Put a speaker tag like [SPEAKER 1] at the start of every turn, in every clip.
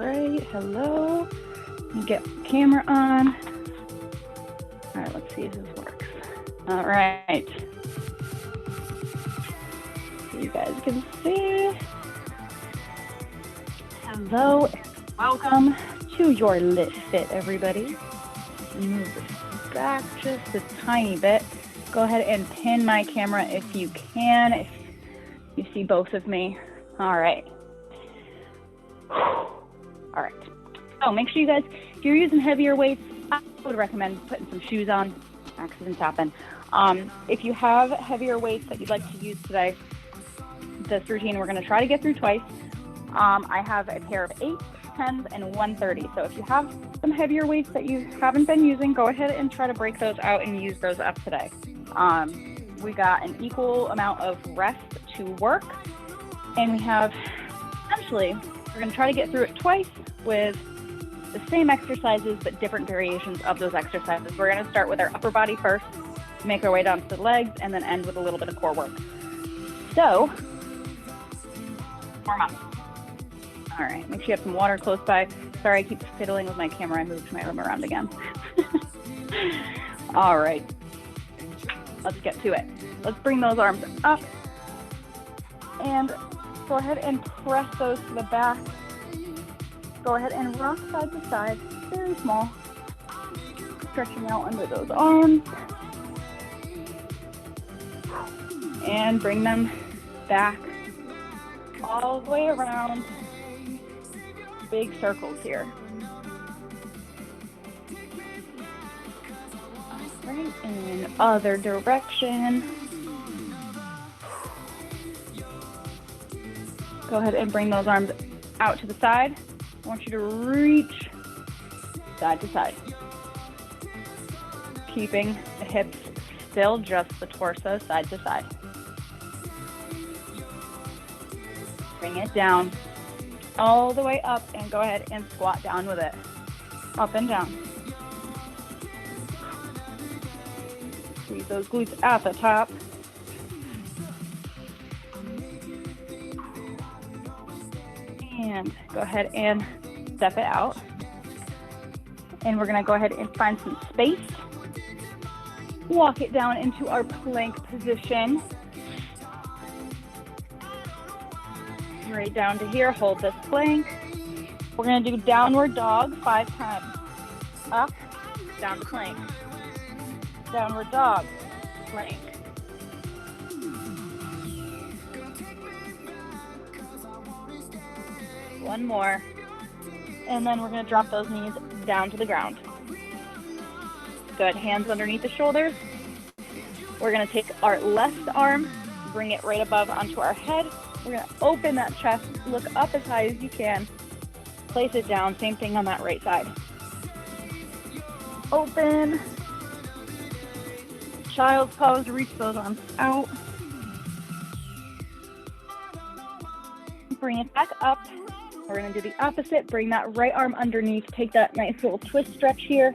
[SPEAKER 1] right, hello. Get the camera on. All right, let's see if this works. All right. You guys can see. Hello, and welcome to your LIIT Fit, everybody. Move this back just a tiny bit. Go ahead and pin my camera if you can, if you see both of me. All right. All right. So make sure you guys, if you're using heavier weights, I would recommend putting some shoes on. Accidents happen. If you have heavier weights that you'd like to use today, this routine we're going to try to get through twice. I have a pair of 8s, 10s, and 130. So if you have some heavier weights that you haven't been using, go ahead and try to break those out and use those up today. We got an equal amount of rest to work, and we have, essentially, we're going to try to get through it twice with the same exercises, but different variations of those exercises. We're going to start with our upper body first, make our way down to the legs, and then end with a little bit of core work. So, warm up. All right, make sure you have some water close by. Sorry, I keep fiddling with my camera. I moved my room around again. All right, let's get to it. Let's bring those arms up and go ahead and press those to the back. Go ahead and rock side to side, very small. Stretching out under those arms. And bring them back all the way around. Big circles here. All right, in other direction. Go ahead and bring those arms out to the side. I want you to reach side to side. Keeping the hips still, just the torso side to side. Bring it down all the way up and go ahead and squat down with it. Up and down. Squeeze those glutes at the top. And go ahead and step it out. And we're going to go ahead and find some space. Walk it down into our plank position. Right down to here, hold this plank. We're going to do downward dog 5 times. Up, down to plank. Downward dog, plank. One more. And then we're going to drop those knees down to the ground. Good, hands underneath the shoulders. We're going to take our left arm, bring it right above onto our head. We're going to open that chest, look up as high as you can, place it down, same thing on that right side. Open, child's pose, reach those arms out. Bring it back up. We're going to do the opposite, bring that right arm underneath, take that nice little twist stretch here.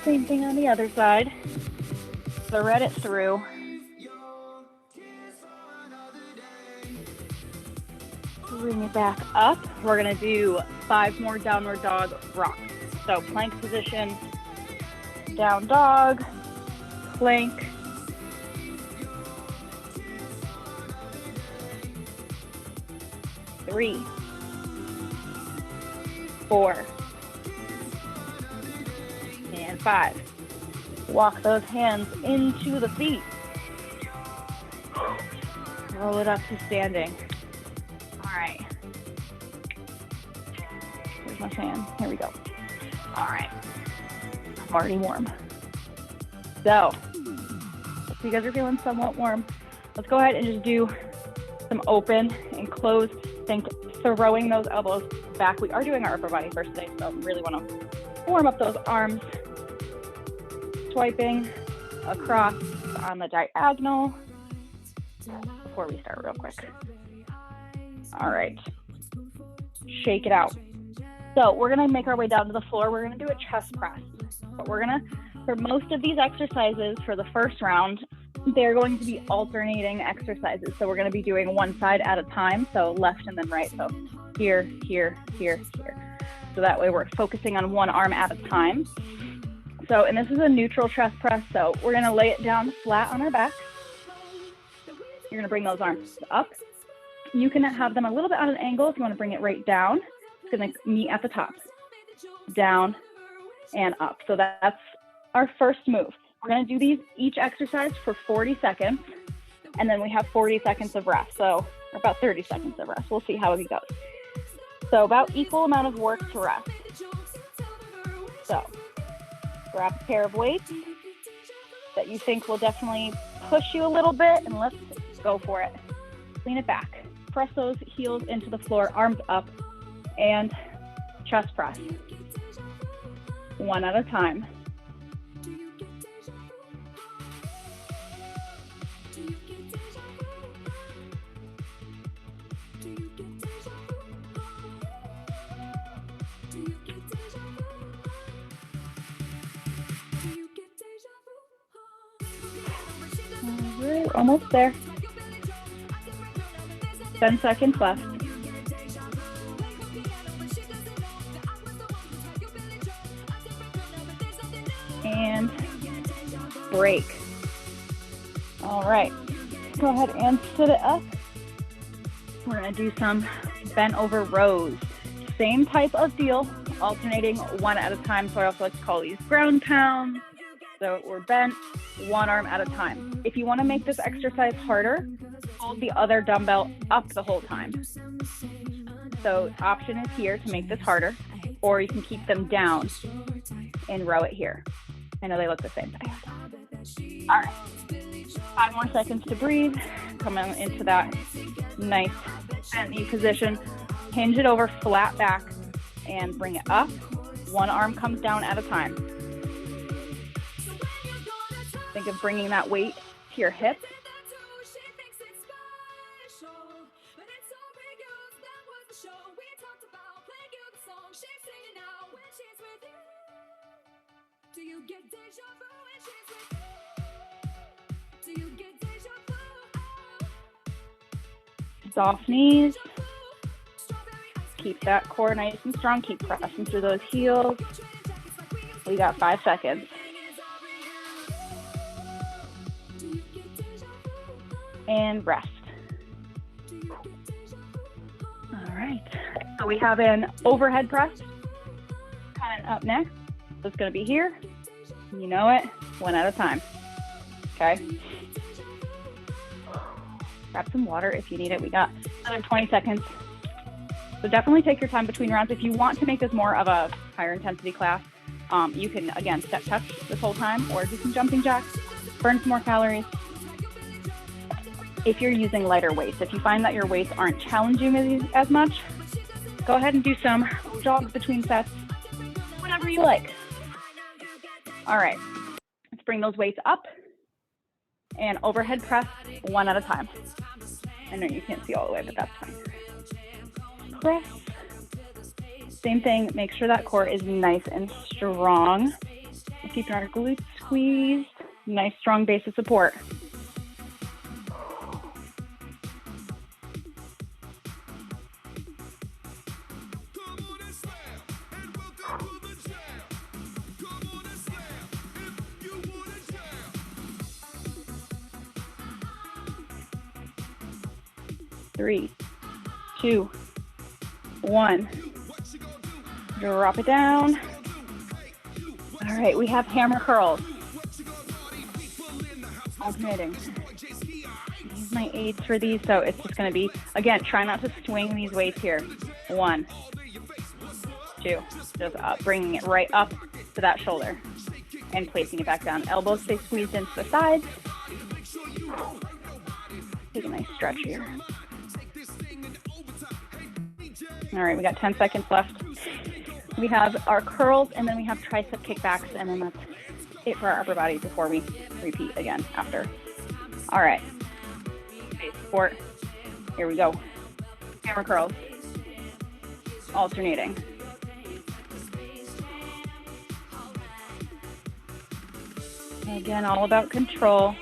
[SPEAKER 1] Same thing on the other side. Thread it through. Bring it back up. We're going to do 5 more downward dog rocks. So plank position, down dog, plank, three, 4, and 5. Walk those hands into the feet. Roll it up to standing. All right. Where's my fan? Here we go. All right. I'm already warm. So, if you guys are feeling somewhat warm, let's go ahead and just do some open and closed. Think throwing those elbows back. We are doing our upper body first today, so really want to warm up those arms. Swiping across on the diagonal before we start real quick. All right, shake it out. So we're gonna make our way down to the floor. We're gonna do a chest press, but we're gonna, for most of these exercises for the first round, they're going to be alternating exercises. So we're going to be doing one side at a time. So left and then right. So here, here, here, here. So that way we're focusing on one arm at a time. So, and this is a neutral chest press. So we're going to lay it down flat on our back. You're going to bring those arms up. You can have them a little bit at an angle if you want to bring it right down. It's going to meet at the top, down and up. So that's our first move. We're going to do these each exercise for 40 seconds, and then we have 40 seconds of rest. So about 30 seconds of rest. We'll see how it goes. So about equal amount of work to rest. So grab a pair of weights that you think will definitely push you a little bit, and let's go for it. Lean it back. Press those heels into the floor, arms up, and chest press. One at a time. We're almost there. 10 seconds left. And break. All right, go ahead and sit it up. We're gonna do some bent over rows. Same type of deal, alternating one at a time. So I also like to call these ground pounds. So we're bent one arm at a time. If you want to make this exercise harder, hold the other dumbbell up the whole time. So option is here to make this harder, or you can keep them down and row it here. I know they look the same. All right, 5 more seconds to breathe. Come into that nice bent knee position. Hinge it over flat back and bring it up. One arm comes down at a time. Think of bringing that weight to your hip. Soft knees. Keep that core nice and strong. Keep pressing through those heels. We got 5 seconds. And rest. All right. So we have an overhead press kind of up next. So it's going to be here. You know it. One at a time. Okay. Grab some water if you need it. We got another 20 seconds. So definitely take your time between rounds. If you want to make this more of a higher intensity class, you can, again, step touch this whole time or do some jumping jacks, burn some more calories. If you're using lighter weights, if you find that your weights aren't challenging as much, go ahead and do some jogs between sets, whatever you like. All right, let's bring those weights up and overhead press one at a time. I know you can't see all the way, but that's fine. Press. Same thing, make sure that core is nice and strong. We're keeping our glutes squeezed, nice strong base of support. Three, two, one. Drop it down. All right, we have hammer curls. Alternating. Use my aids for these, so it's just going to be, again, try not to swing these weights here. 1, 2, just up, bringing it right up to that shoulder and placing it back down. Elbows stay squeezed into the sides. Take a nice stretch here. All right, we got 10 seconds left. We have our curls, and then we have tricep kickbacks, and then that's it for our upper body before we repeat again after. All right, base support. Here we go. Hammer curls, alternating. Again, all about control.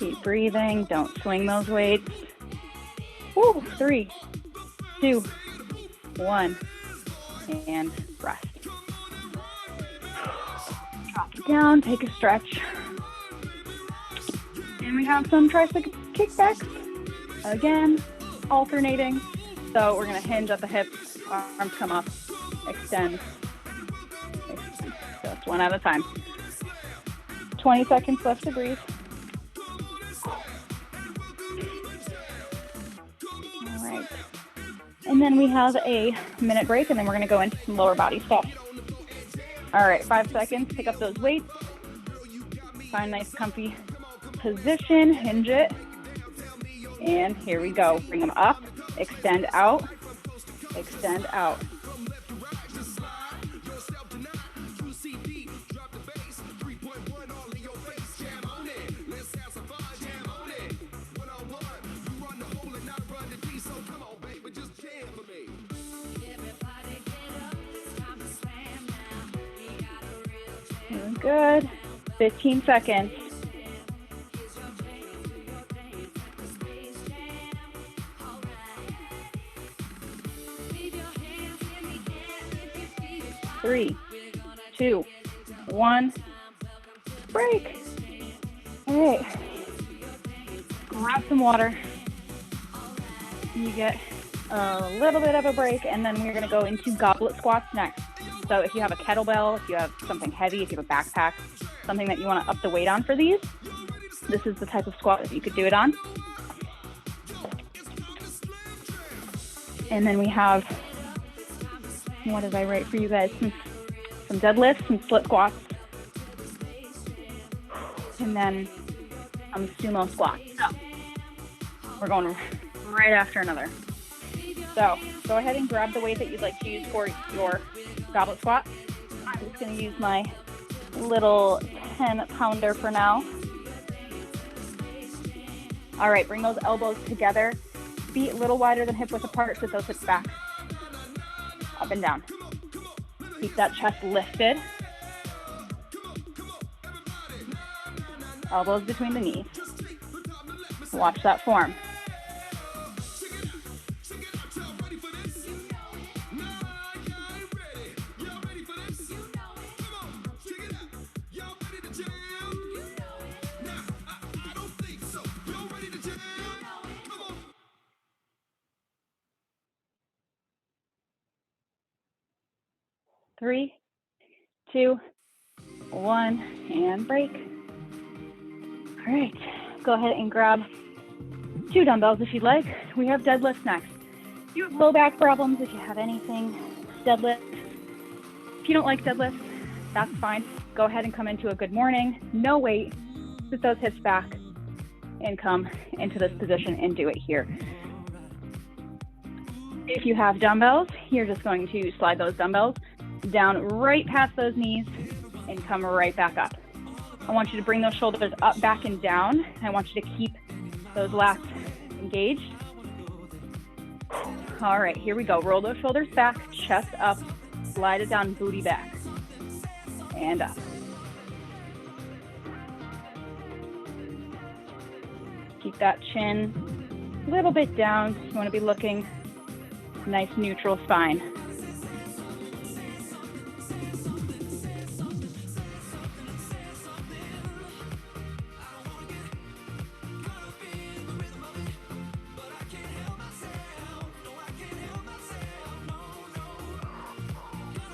[SPEAKER 1] Keep breathing. Don't swing those weights. Woo, 3, 2, 1, and rest. Drop it down, take a stretch. And we have some tricep kickbacks. Again, alternating. So we're gonna hinge at the hips, arms come up, extend. Just one at a time. 20 seconds left to breathe. All right. And then we have a minute break, and then we're gonna go into some lower body stuff. All right, 5 seconds, pick up those weights. Find a nice comfy position, hinge it. And here we go. Bring them up, extend out, extend out. Good. 15 seconds. Three, 2, 1, break. All right. Grab some water. You get a little bit of a break, and then we're going to go into goblet squats next. So if you have a kettlebell, if you have something heavy, if you have a backpack, something that you want to up the weight on for these, this is the type of squat that you could do it on. And then we have, what did I write for you guys? Some deadlifts, some split squats, and then some sumo squats. So we're going right after another. So go ahead and grab the weight that you'd like to use for your goblet squat. I'm just going to use my little 10-pounder for now. All right, bring those elbows together. Feet a little wider than hip width apart, sit those hips back. Up and down. Keep that chest lifted. Elbows between the knees. Watch that form. Three, 2, 1, and break. All right, go ahead and grab 2 dumbbells if you'd like. We have deadlifts next. If you have low back problems, if you have anything, deadlift. If you don't like deadlifts, that's fine. Go ahead and come into a good morning, no weight, sit those hips back, and come into this position and do it here. If you have dumbbells, you're just going to slide those dumbbells down right past those knees and come right back up. I want you to bring those shoulders up, back, and down. I want you to keep those lats engaged. All right, here we go. Roll those shoulders back, chest up, slide it down, booty back, and up. Keep that chin a little bit down. You want to be looking nice, neutral spine.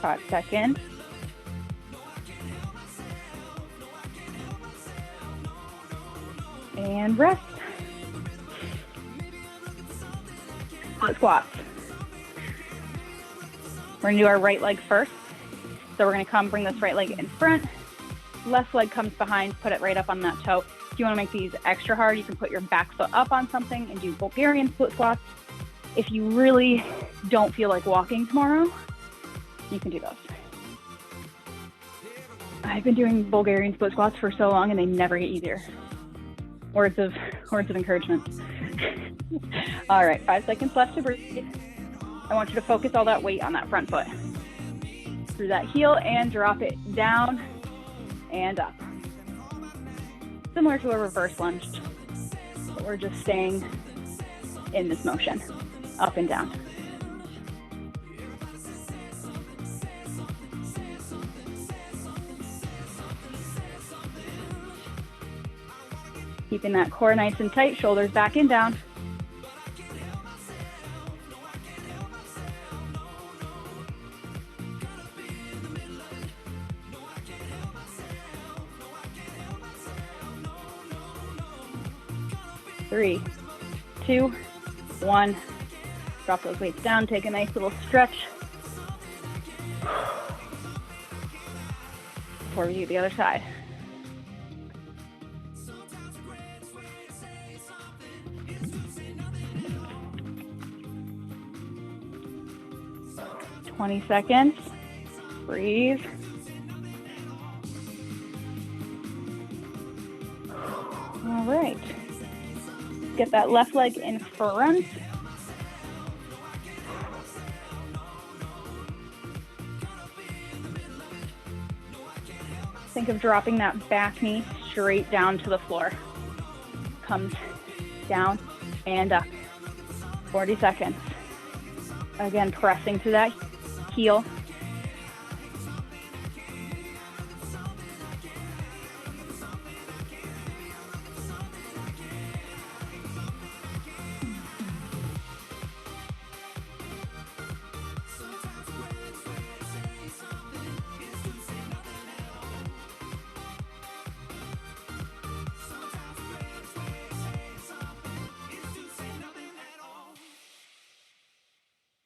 [SPEAKER 1] Five seconds. And rest. Split squats. We're gonna do our right leg first. So we're gonna bring this right leg in front. Left leg comes behind, put it right up on that toe. If you wanna make these extra hard, you can put your back foot up on something and do Bulgarian split squats. If you really don't feel like walking tomorrow, you can do those. I've been doing Bulgarian split squats for so long and they never get easier. Words of encouragement. All right, 5 seconds left to breathe. I want you to focus all that weight on that front foot. Through that heel and drop it down and up. Similar to a reverse lunge, we're just staying in this motion, up and down. Keeping that core nice and tight, shoulders back and down. Three, two, one. Drop those weights down, take a nice little stretch. Before we do the other side. "20 seconds, breathe. All right. Get that left leg in front. Think of dropping that back knee straight down to the floor. Comes down and up. 40 seconds. Again, pressing to that heel.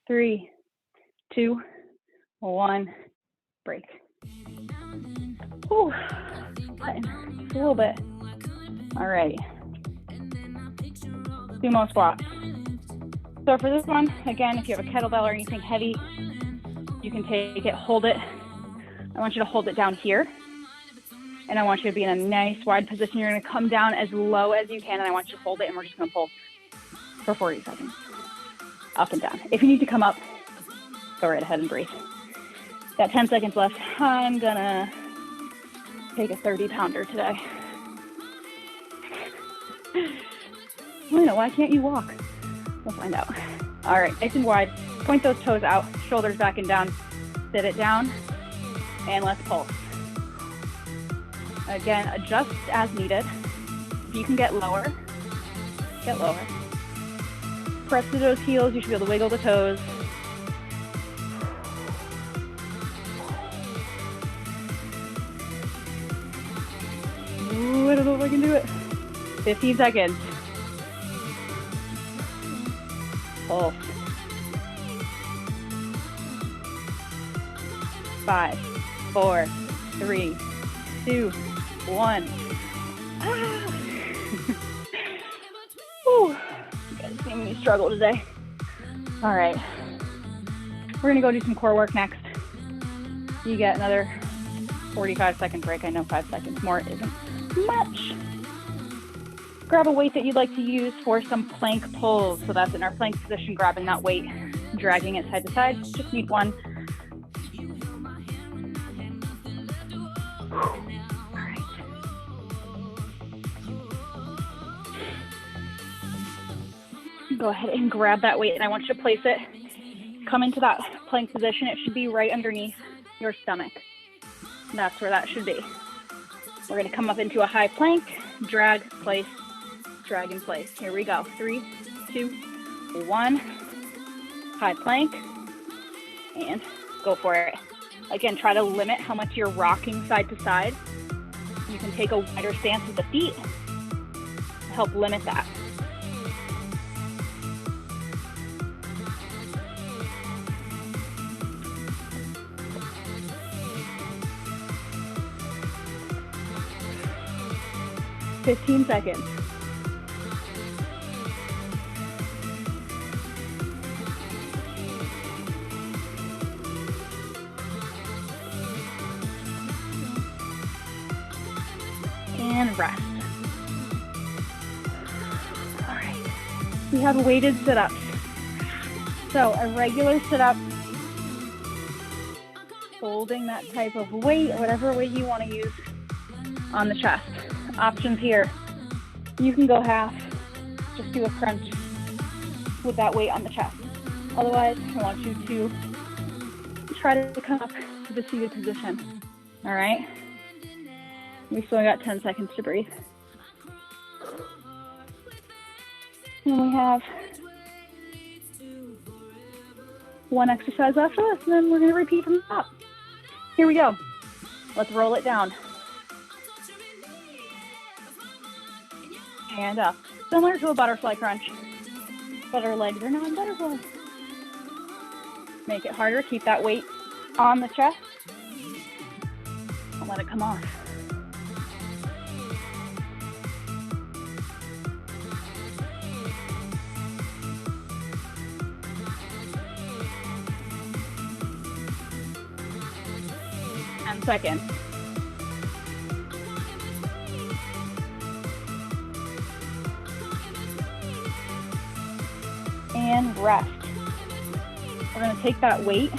[SPEAKER 1] Three, two, one, break. Whew. A little bit. All right. Sumo squats. So for this one, again, if you have a kettlebell or anything heavy, you can take it, hold it. I want you to hold it down here. And I want you to be in a nice wide position. You're going to come down as low as you can, and I want you to hold it, and we're just going to pull for 40 seconds. Up and down. If you need to come up, go right ahead and breathe. Got 10 seconds left. I'm gonna take a 30-pounder today. I know, why can't you walk? We'll find out. All right, nice and wide. Point those toes out, shoulders back and down. Sit it down, and let's pulse. Again, adjust as needed. If you can get lower, get lower. Press to those heels, you should be able to wiggle the toes. Ooh, I don't know if I can do it. 15 seconds. Pulse. 5, 4, 3, 2, 1. Ah. Whew. See me struggle today. All right, we're gonna go do some core work next. You get another 45-second break. I know 5 seconds more isn't much. Grab a weight that you'd like to use for some plank pulls. So that's in our plank position, grabbing that weight, dragging it side to side. Just need one. Go ahead and grab that weight, and I want you to place it, come into that plank position. It should be right underneath your stomach. That's where that should be. We're going to come up into a high plank, drag, place, drag and place. Here we go. 3, 2, 1. High plank, and go for it. Again, try to limit how much you're rocking side to side. You can take a wider stance with the feet to help limit that. "15 seconds. And rest. All right. We have weighted sit-ups. So a regular sit-up, holding that type of weight, whatever weight you want to use on the chest. Options here. You can go half, just do a crunch with that weight on the chest. Otherwise, I want you to try to come up to the seated position. All right? We still got 10 seconds to breathe. And we have one exercise after this, and then we're gonna repeat from the top. Here we go. Let's roll it down. And up. Similar to a butterfly crunch, but our legs are not butterflies. Make it harder, keep that weight on the chest. Don't let it come off. Seconds. And rest. We're going to take that weight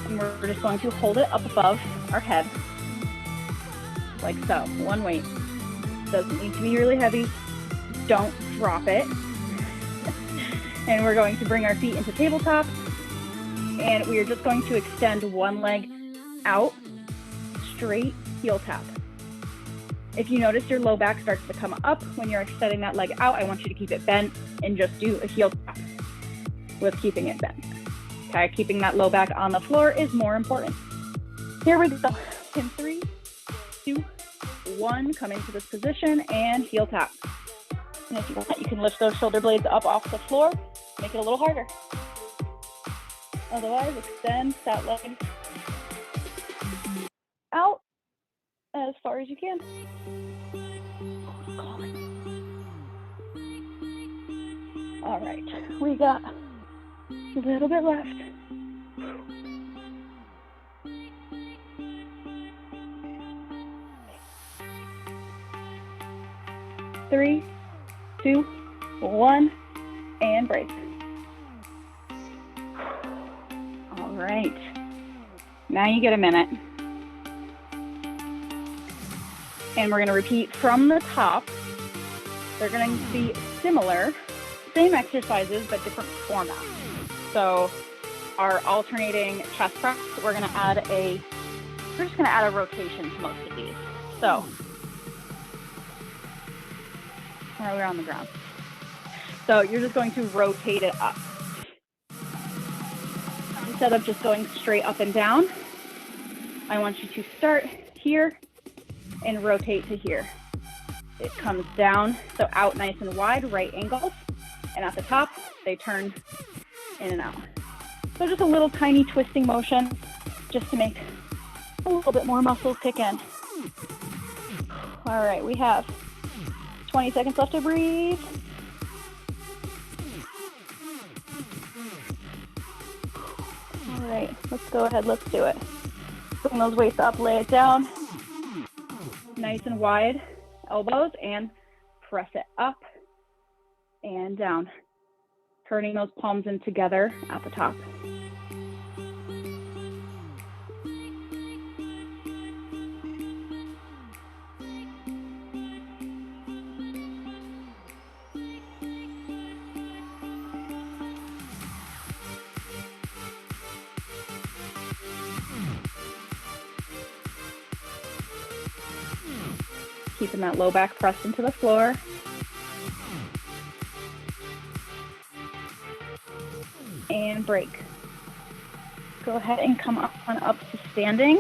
[SPEAKER 1] and we're just going to hold it up above our head. Like so. One weight. Doesn't need to be really heavy. Don't drop it. And we're going to bring our feet into tabletop. And we are just going to extend one leg out. Straight heel tap. If you notice your low back starts to come up when you're extending that leg out, I want you to keep it bent and just do a heel tap with keeping it bent. Okay, keeping that low back on the floor is more important. Here we go. In 3, 2, 1, come into this position and heel tap. And if you want, you can lift those shoulder blades up off the floor, make it a little harder. Otherwise, extend that leg out as far as you can. All right, we got a little bit left. Three, 2, 1, and break. All right, now you get a minute. And we're going to repeat from the top. They're going to be similar, same exercises, but different formats. So our alternating chest press, we're just going to add a rotation to most of these. So we're on the ground. So you're just going to rotate it up. Instead of just going straight up and down, I want you to start here and rotate to here. It comes down, so out nice and wide, right angles, and at the top, they turn in and out. So just a little tiny twisting motion, just to make a little bit more muscles kick in. All right, we have 20 seconds left to breathe. All right, let's go ahead, let's do it. Bring those weights up, lay it down. Nice and wide elbows, and press it up and down. Turning those palms in together at the top. Keeping that low back pressed into the floor. And break. Go ahead and come up to standing.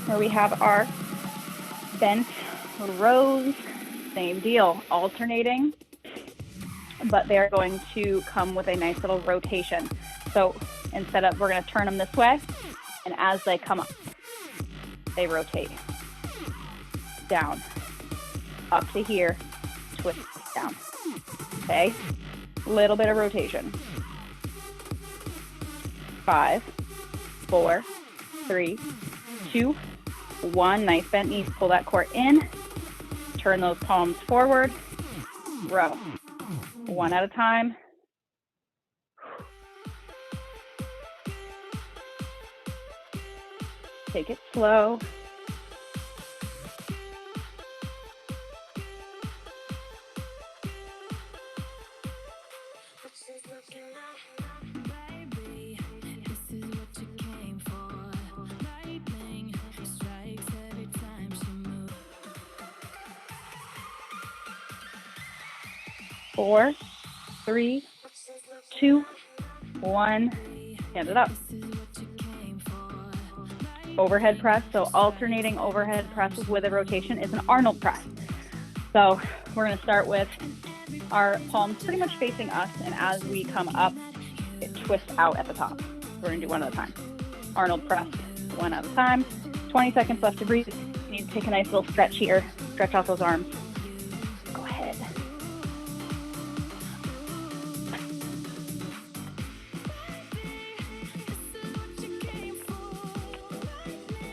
[SPEAKER 1] Where we have our bent rows. Same deal, alternating, but they're going to come with a nice little rotation. So instead of, we're going to turn them this way, and as they come up, they rotate down, up to here, twist down. Okay, little bit of rotation. 5, 4, 3, 2, 1. Nice bent knees. Pull that core in. Turn those palms forward. Row. One at a time. Take it slow. 4, 3, 2, 1. Stand it up. Overhead press, so alternating overhead presses with a rotation is an Arnold press. So we're going to start with our palms pretty much facing us, and as we come up, it twists out at the top. We're going to do one at a time. Arnold press, one at a time. 20 seconds left to breathe. You need to take a nice little stretch here. Stretch out those arms. Go ahead.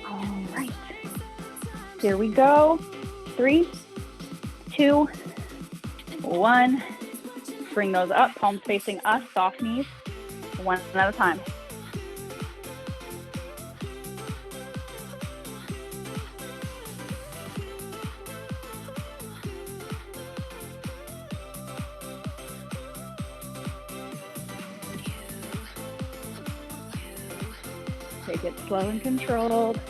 [SPEAKER 1] All right. Here we go. 3, 2, 1. Bring those up, palms facing us, soft knees, one at a time. Take it slow and controlled.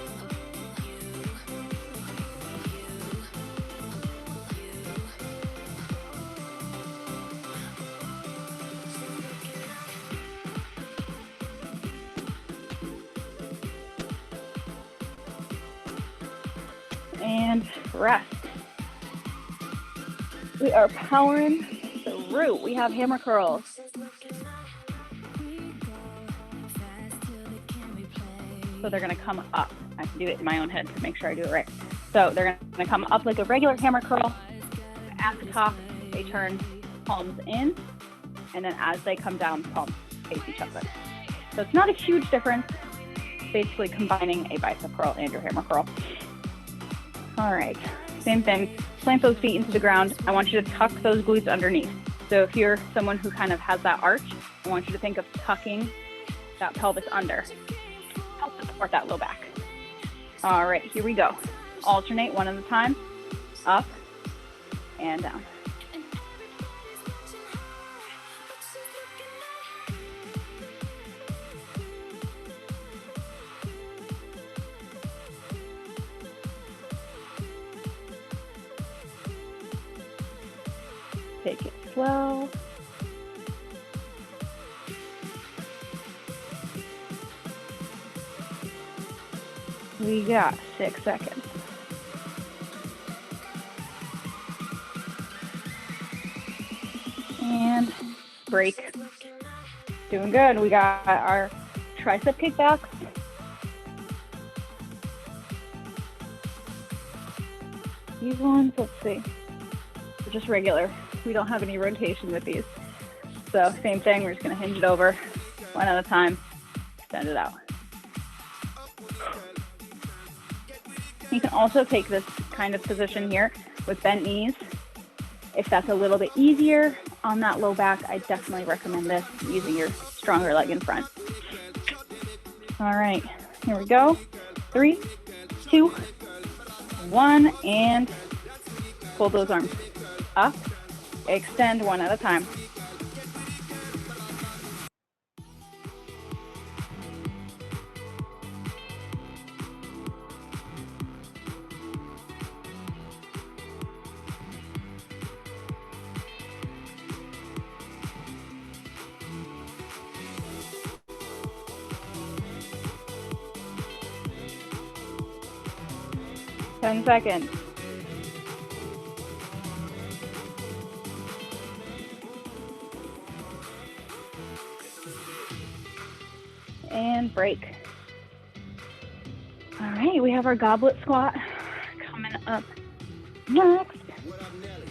[SPEAKER 1] And rest. We are powering through. We have hammer curls. So they're going to come up. I can do it in my own head to make sure I do it right. So they're going to come up like a regular hammer curl. At the top, they turn palms in, and then as they come down, palms face each other. So it's not a huge difference. Basically combining a bicep curl and your hammer curl. All right, same thing. Plant those feet into the ground. I want you to tuck those glutes underneath. So if you're someone who kind of has that arch, I want you to think of tucking that pelvis under. Help support that low back. All right, here we go. Alternate one at a time, up and down. Take it slow. We got 6 seconds. And break. Doing good. We got our tricep kickbacks. These ones, let's see. They're just regular. We don't have any rotation with these. So same thing, we're just gonna hinge it over one at a time, send it out. You can also take this kind of position here with bent knees. If that's a little bit easier on that low back, I definitely recommend this, using your stronger leg in front. All right, here we go. 3, 2, 1, and pull those arms up. Extend one at a time. Ten seconds. And break. All right, we have our goblet squat coming up next.
[SPEAKER 2] What up, Nelly?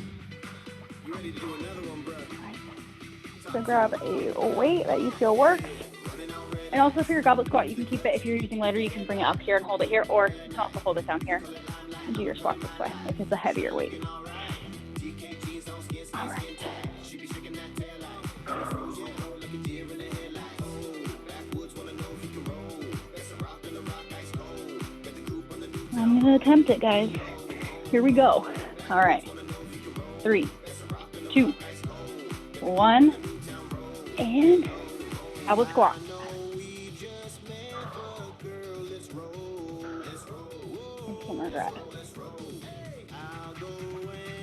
[SPEAKER 2] You ready to do another one, bro?
[SPEAKER 1] So grab a weight that you feel works. And also for your goblet squat, you can keep it, if you're using lighter, you can bring it up here and hold it here, or you can also hold it down here and do your squat this way if it's a heavier weight. All right. I'm gonna attempt it, guys. Here we go. All right. 3, 2, 1, and goblet squat.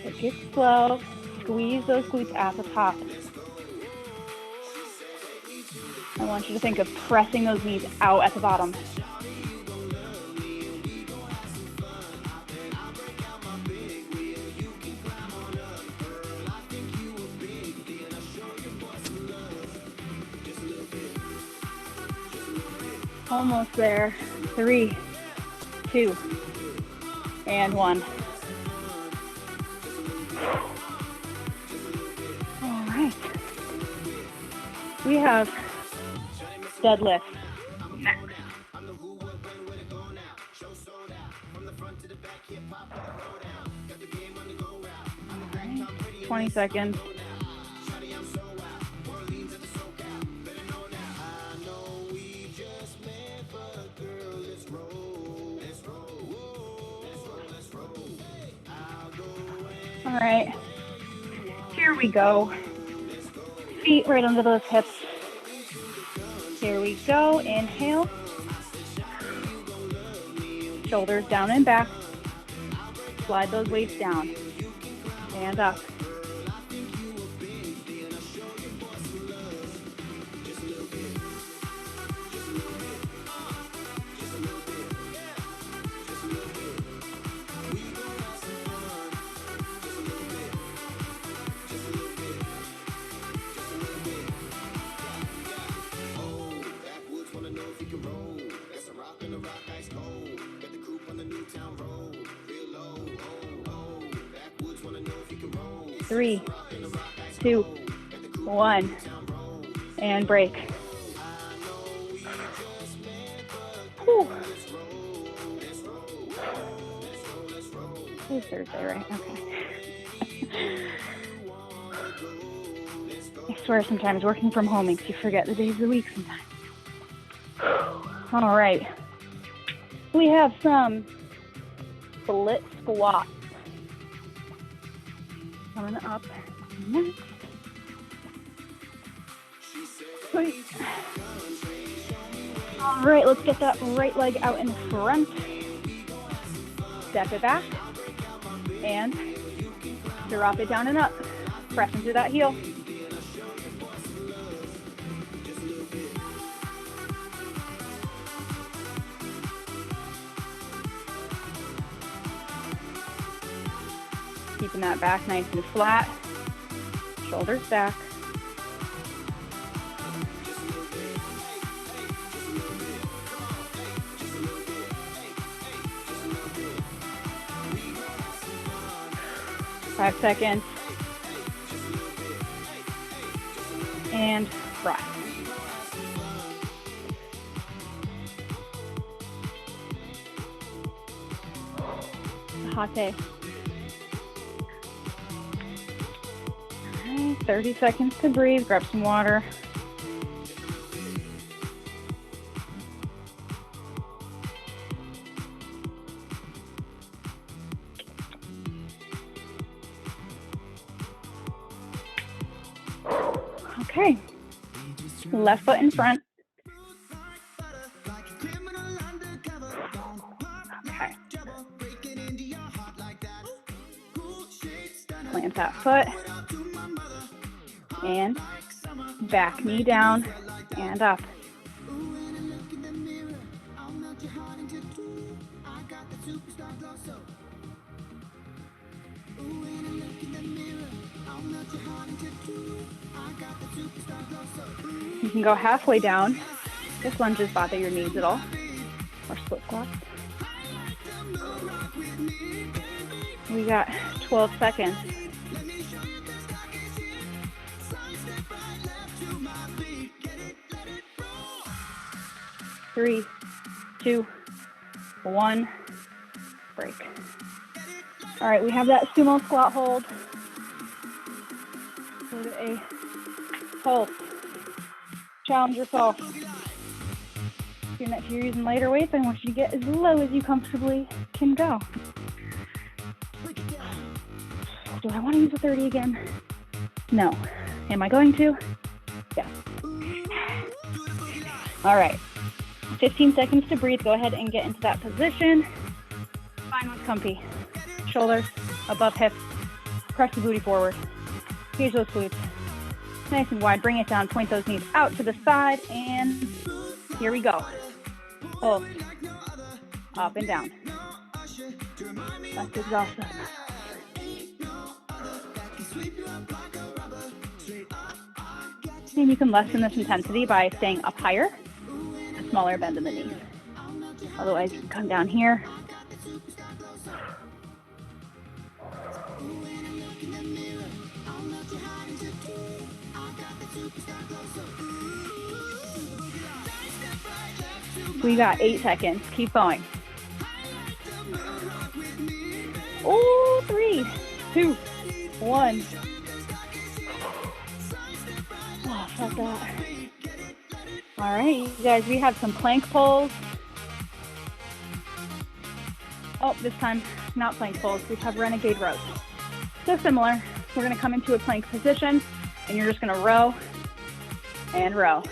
[SPEAKER 1] Take it slow. squeeze those glutes at the top. I want you to think of pressing those knees out at the bottom. Almost there. 3, 2, and 1. All right. We have deadlifts next. All right. 20 seconds. All right, here we go. Feet right under those hips. Here we go, inhale. Shoulders down and back. Slide those weights down and up. Three, 2, 1, and break. Whew. It's Thursday, right? Okay. I swear sometimes working from home makes you forget the days of the week sometimes. All right. We have some split squats coming up next. Wait. All right, let's get that right leg out in front. Step it back and drop it down and up. Press into that heel. Keeping that back nice and flat. Shoulders back. Five seconds. And press. Hot day. 30 seconds to breathe, grab some water. Okay, left foot in front. Okay. Plant that foot. And back knee down and up. You can go halfway down if lunges bother your knees at all, or split squats. We got 12 seconds. Three, 2, 1, break. All right, we have that sumo squat hold. Go to a pulse. Challenge yourself. If you're using lighter weights, I want you to get as low as you comfortably can go. Do I want to use a 30 again? No. Am I going to? Yes. All right. 15 seconds to breathe. Go ahead and get into that position. Find what's comfy. Shoulders above hips. Press the booty forward. Engage those glutes. Nice and wide. Bring it down. Point those knees out to the side. And here we go. Pull. Up and down. That's exhausting. And you can lessen this intensity by staying up higher, a smaller bend in the knees. Otherwise, you can come down here. We got 8 seconds. Keep going. Oh, 3, 2, 1. Oh, felt that. All right, you guys, we have some plank pulls. Oh, this time, not plank pulls. We have Renegade Roads. So similar. We're going to come into a plank position, and you're just going to row and row.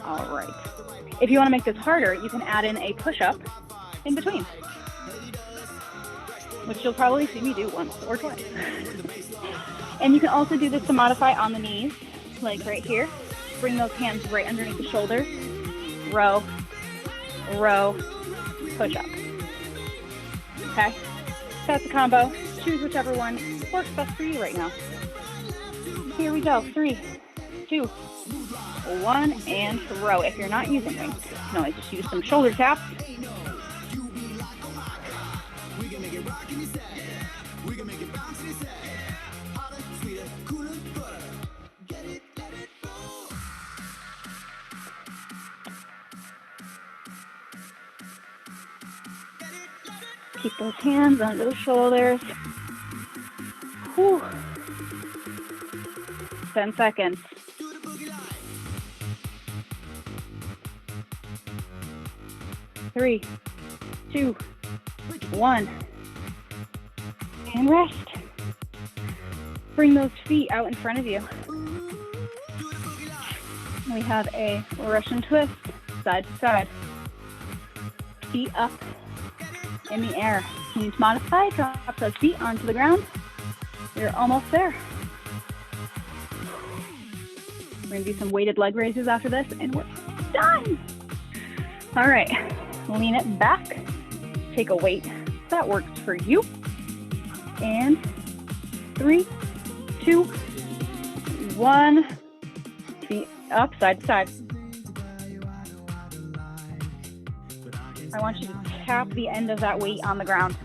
[SPEAKER 1] All right. If you want to make this harder, you can add in a push-up in between, which you'll probably see me do once or twice. And you can also do this to modify on the knees, like right here. Bring those hands right underneath the shoulders. Row, row, push-up. Okay? That's a combo. Choose whichever one works best for you right now. Here we go. 3, 2, 1, and row. If you're not using rings, you can always just use some shoulder taps. Keep those hands under the shoulders. Whew. 10 seconds. Three, 2, 1, and rest. Bring those feet out in front of you. We have a Russian twist, side to side. Feet up in the air. You need to modify, drop those feet onto the ground. You're almost there. We're gonna do some weighted leg raises after this, and we're done. All right. Lean it back, take a weight that works for you, and 3, 2, 1, feet up, side to side. I want you to tap the end of that weight on the ground.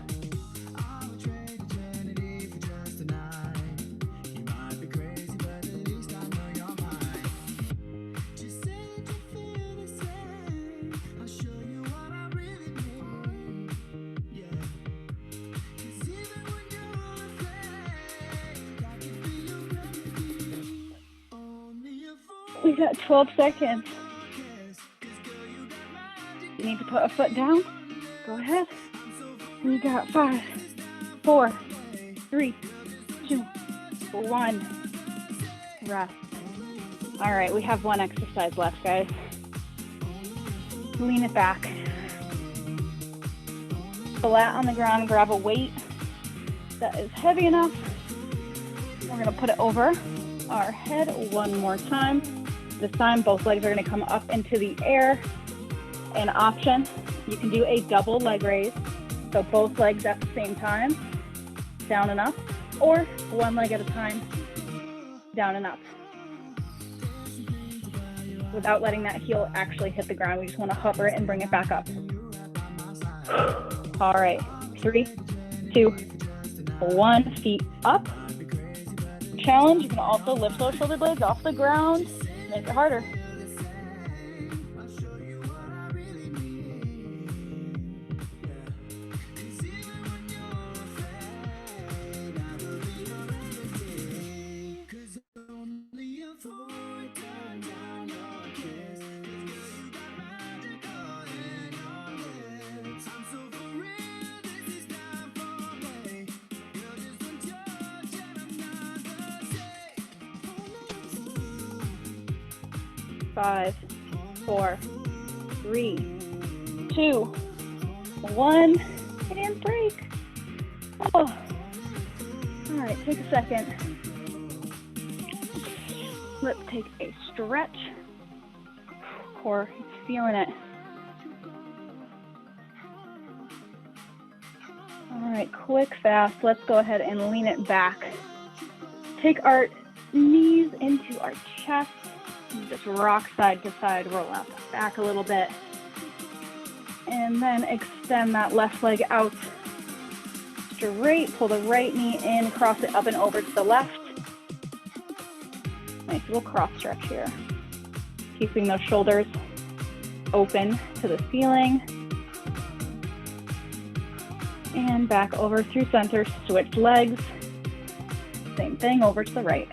[SPEAKER 1] We got 12 seconds. You need to put a foot down? Go ahead. We got 5, 4, 3, 2, 1. Rest. All right, we have one exercise left, guys. Lean it back. Flat on the ground, grab a weight that is heavy enough. We're gonna put it over our head one more time. This time, both legs are going to come up into the air. An option, you can do a double leg raise. So both legs at the same time, down and up, or one leg at a time, down and up. Without letting that heel actually hit the ground, we just want to hover it and bring it back up. All right, 3, 2, 1, feet up. Challenge, you can also lift those shoulder blades off the ground. Make it harder. Five, 4, 3, 2, 1, and break. Oh, right, take a second. Let's take a stretch. Core, it's feeling it. All right, quick, fast. Let's go ahead and lean it back. Take our knees into our chest. Just rock side to side, roll up, back a little bit. And then extend that left leg out straight. Pull the right knee in, cross it up and over to the left. Nice little cross stretch here. Keeping those shoulders open to the ceiling. And back over through center, switch legs. Same thing, over to the right.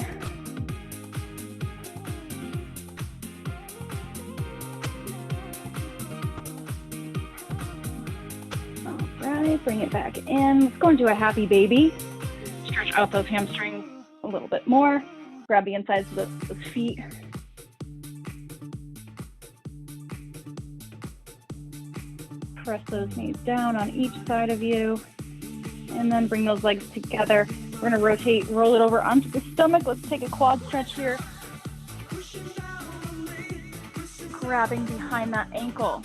[SPEAKER 1] Bring it back in. Let's go and do a happy baby. Stretch out those hamstrings a little bit more. Grab the insides of the feet. Press those knees down on each side of you. And then bring those legs together. We're going to rotate, roll it over onto the stomach. Let's take a quad stretch here. Grabbing behind that ankle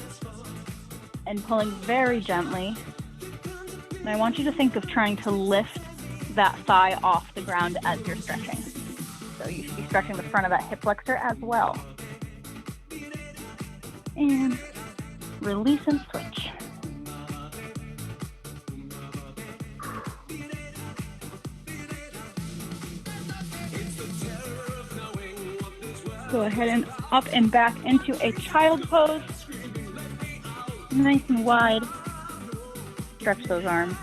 [SPEAKER 1] and pulling very gently. And I want you to think of trying to lift that thigh off the ground as you're stretching. So you should be stretching the front of that hip flexor as well. And release and switch. Go ahead and up and back into a child pose. Nice and wide. Stretch those arms.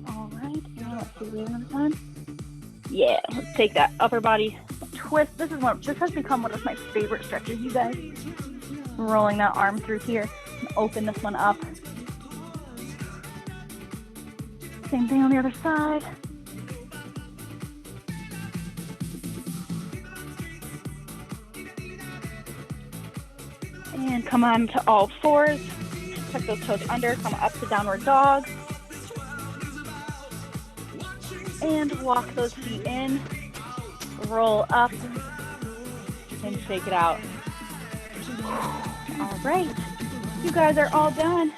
[SPEAKER 1] All right, now let's do it another time. Yeah, let's take that upper body twist. This has become one of my favorite stretches, you guys. Rolling that arm through here and open this one up. Same thing on the other side. And come on to all fours. Tuck those toes under, come up to downward dog. And walk those feet in. Roll up and shake it out. All right, you guys are all done.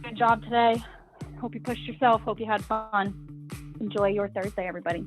[SPEAKER 1] Good job today. Hope you pushed yourself. Hope you had fun. Enjoy your Thursday, everybody.